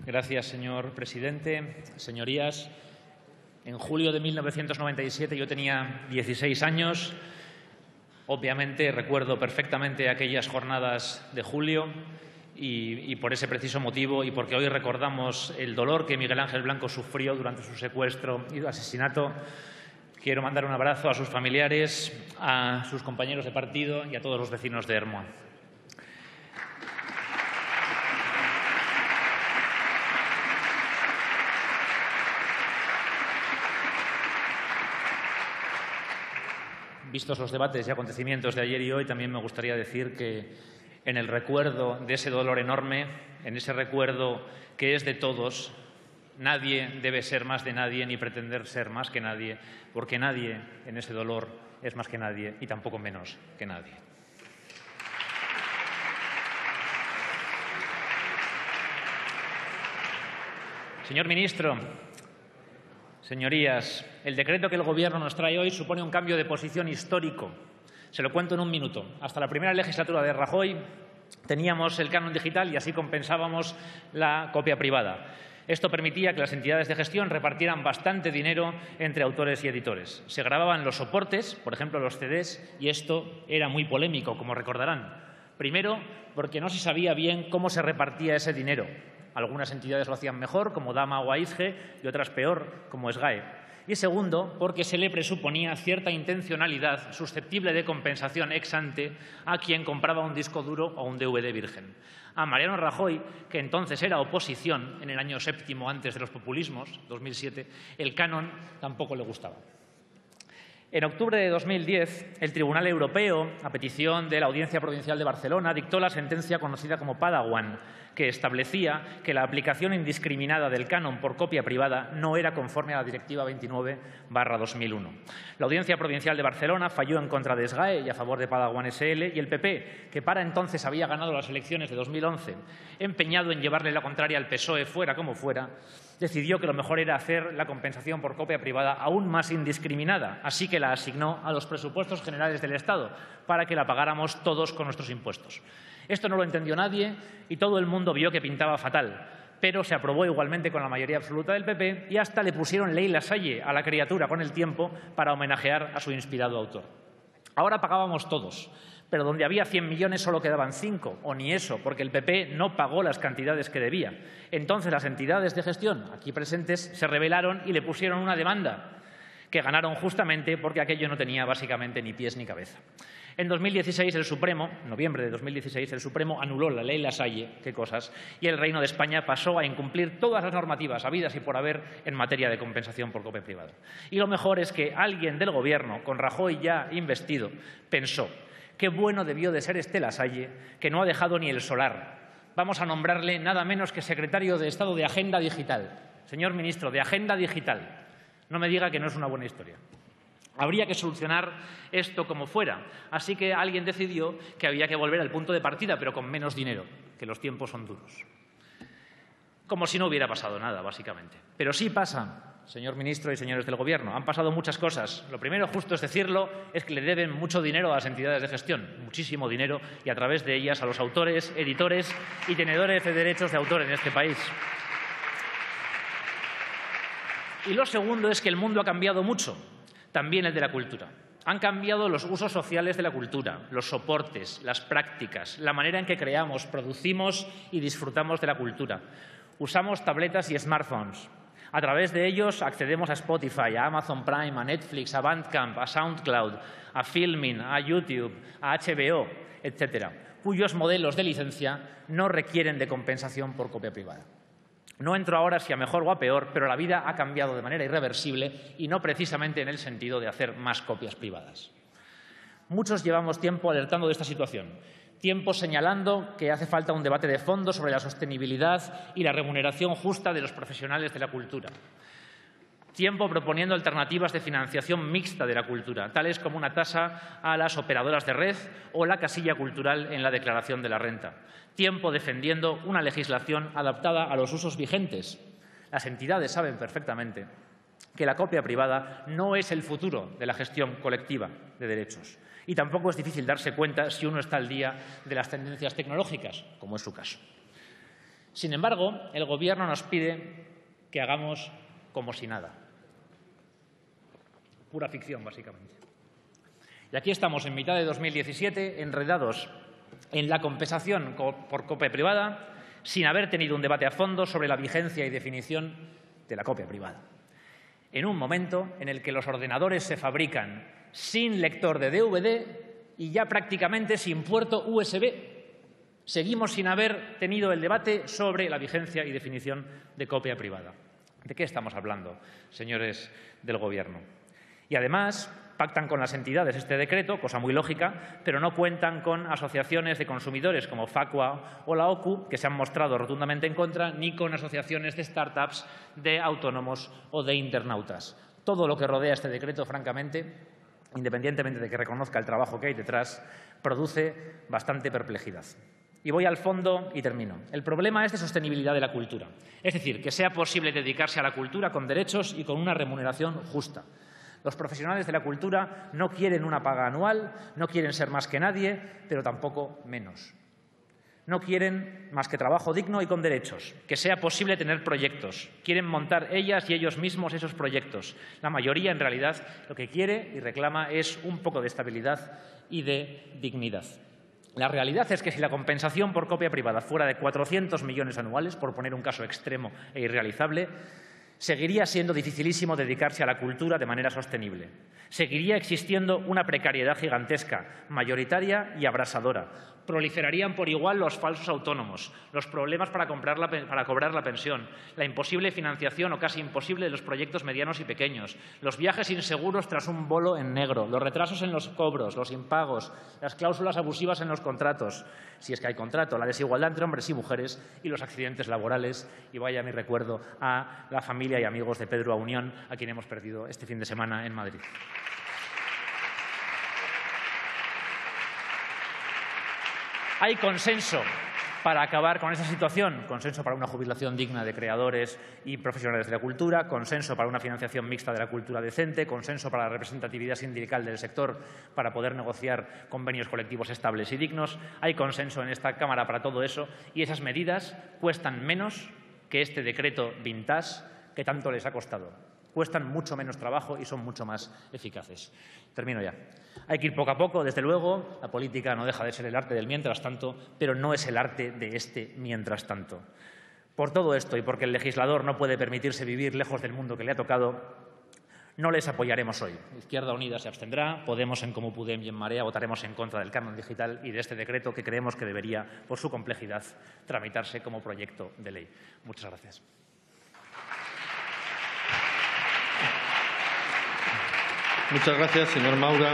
Gracias, señor presidente. Señorías, en julio de 1997 yo tenía 16 años. Obviamente recuerdo perfectamente aquellas jornadas de julio y por ese preciso motivo y porque hoy recordamos el dolor que Miguel Ángel Blanco sufrió durante su secuestro y asesinato, quiero mandar un abrazo a sus familiares, a sus compañeros de partido y a todos los vecinos de Ermua. Vistos los debates y acontecimientos de ayer y hoy, también me gustaría decir que en el recuerdo de ese dolor enorme, en ese recuerdo que es de todos, nadie debe ser más de nadie ni pretender ser más que nadie, porque nadie en ese dolor es más que nadie y tampoco menos que nadie. Señor ministro, señorías, el decreto que el Gobierno nos trae hoy supone un cambio de posición histórico. Se lo cuento en un minuto. Hasta la primera legislatura de Rajoy teníamos el canon digital y así compensábamos la copia privada. Esto permitía que las entidades de gestión repartieran bastante dinero entre autores y editores. Se grababan los soportes, por ejemplo los CDs, y esto era muy polémico, como recordarán. Primero, porque no se sabía bien cómo se repartía ese dinero. Algunas entidades lo hacían mejor, como Dama o AISGE, y otras peor, como SGAE. Y segundo, porque se le presuponía cierta intencionalidad susceptible de compensación ex ante a quien compraba un disco duro o un DVD virgen. A Mariano Rajoy, que entonces era oposición en el año séptimo antes de los populismos, 2007, el canon tampoco le gustaba. En octubre de 2010, el Tribunal Europeo, a petición de la Audiencia Provincial de Barcelona, dictó la sentencia conocida como Padawan, que establecía que la aplicación indiscriminada del canon por copia privada no era conforme a la Directiva 29/2001. La Audiencia Provincial de Barcelona falló en contra de SGAE y a favor de Padawan SL, y el PP, que para entonces había ganado las elecciones de 2011, empeñado en llevarle la contraria al PSOE fuera como fuera, decidió que lo mejor era hacer la compensación por copia privada aún más indiscriminada, así que la asignó a los presupuestos generales del Estado para que la pagáramos todos con nuestros impuestos. Esto no lo entendió nadie y todo el mundo vio que pintaba fatal, pero se aprobó igualmente con la mayoría absoluta del PP y hasta le pusieron ley Lasalle a la criatura con el tiempo para homenajear a su inspirado autor. Ahora pagábamos todos, pero donde había 100 millones solo quedaban 5, o ni eso, porque el PP no pagó las cantidades que debía. Entonces las entidades de gestión aquí presentes se rebelaron y le pusieron una demanda, que ganaron justamente porque aquello no tenía básicamente ni pies ni cabeza. En 2016, noviembre de 2016, el Supremo anuló la ley Lasalle, qué cosas, y el Reino de España pasó a incumplir todas las normativas habidas y por haber en materia de compensación por copia privada. Y lo mejor es que alguien del Gobierno, con Rajoy ya investido, pensó: qué bueno debió de ser este Lasalle, que no ha dejado ni el solar. Vamos a nombrarle nada menos que secretario de Estado de Agenda Digital. Señor ministro, de Agenda Digital. No me diga que no es una buena historia. Habría que solucionar esto como fuera, así que alguien decidió que había que volver al punto de partida, pero con menos dinero, que los tiempos son duros. Como si no hubiera pasado nada, básicamente. Pero sí pasa, señor ministro y señores del Gobierno. Han pasado muchas cosas. Lo primero, justo es decirlo, es que le deben mucho dinero a las entidades de gestión, muchísimo dinero, y a través de ellas a los autores, editores y tenedores de derechos de autor en este país. Y lo segundo es que el mundo ha cambiado mucho, también el de la cultura. Han cambiado los usos sociales de la cultura, los soportes, las prácticas, la manera en que creamos, producimos y disfrutamos de la cultura. Usamos tabletas y smartphones. A través de ellos accedemos a Spotify, a Amazon Prime, a Netflix, a Bandcamp, a SoundCloud, a Filmin, a YouTube, a HBO, etcétera, cuyos modelos de licencia no requieren de compensación por copia privada. No entro ahora si a mejor o a peor, pero la vida ha cambiado de manera irreversible y no precisamente en el sentido de hacer más copias privadas. Muchos llevamos tiempo alertando de esta situación, tiempo señalando que hace falta un debate de fondo sobre la sostenibilidad y la remuneración justa de los profesionales de la cultura. Tiempo proponiendo alternativas de financiación mixta de la cultura, tales como una tasa a las operadoras de red o la casilla cultural en la declaración de la renta. Tiempo defendiendo una legislación adaptada a los usos vigentes. Las entidades saben perfectamente que la copia privada no es el futuro de la gestión colectiva de derechos. Y tampoco es difícil darse cuenta si uno está al día de las tendencias tecnológicas, como es su caso. Sin embargo, el Gobierno nos pide que hagamos como si nada. Pura ficción, básicamente. Y aquí estamos, en mitad de 2017, enredados en la compensación por copia privada, sin haber tenido un debate a fondo sobre la vigencia y definición de la copia privada. En un momento en el que los ordenadores se fabrican sin lector de DVD y ya prácticamente sin puerto USB. Seguimos sin haber tenido el debate sobre la vigencia y definición de copia privada. ¿De qué estamos hablando, señores del Gobierno? Y además pactan con las entidades este decreto, cosa muy lógica, pero no cuentan con asociaciones de consumidores como Facua o la OCU, que se han mostrado rotundamente en contra, ni con asociaciones de startups, de autónomos o de internautas. Todo lo que rodea este decreto, francamente, independientemente de que reconozca el trabajo que hay detrás, produce bastante perplejidad. Y voy al fondo y termino. El problema es de sostenibilidad de la cultura. Es decir, que sea posible dedicarse a la cultura con derechos y con una remuneración justa. Los profesionales de la cultura no quieren una paga anual, no quieren ser más que nadie, pero tampoco menos. No quieren más que trabajo digno y con derechos, que sea posible tener proyectos. Quieren montar ellas y ellos mismos esos proyectos. La mayoría, en realidad, lo que quiere y reclama es un poco de estabilidad y de dignidad. La realidad es que si la compensación por copia privada fuera de 400 millones anuales, por poner un caso extremo e irrealizable, seguiría siendo dificilísimo dedicarse a la cultura de manera sostenible. Seguiría existiendo una precariedad gigantesca, mayoritaria y abrasadora. Proliferarían por igual los falsos autónomos, los problemas para cobrar la pensión, la imposible financiación o casi imposible de los proyectos medianos y pequeños, los viajes inseguros tras un bolo en negro, los retrasos en los cobros, los impagos, las cláusulas abusivas en los contratos, si es que hay contrato, la desigualdad entre hombres y mujeres y los accidentes laborales. Y vaya mi recuerdo a la familia y amigos de Pedro Aunión, a quien hemos perdido este fin de semana en Madrid. Hay consenso para acabar con esa situación, consenso para una jubilación digna de creadores y profesionales de la cultura, consenso para una financiación mixta de la cultura decente, consenso para la representatividad sindical del sector para poder negociar convenios colectivos estables y dignos. Hay consenso en esta Cámara para todo eso y esas medidas cuestan menos que este decreto vintage que tanto les ha costado. Cuestan mucho menos trabajo y son mucho más eficaces. Termino ya. Hay que ir poco a poco, desde luego. La política no deja de ser el arte del mientras tanto, pero no es el arte de este mientras tanto. Por todo esto y porque el legislador no puede permitirse vivir lejos del mundo que le ha tocado, no les apoyaremos hoy. Izquierda Unida se abstendrá, Podemos, en Comú Podem y en Marea votaremos en contra del canon digital y de este decreto que creemos que debería, por su complejidad, tramitarse como proyecto de ley. Muchas gracias. Muchas gracias, señor Maura.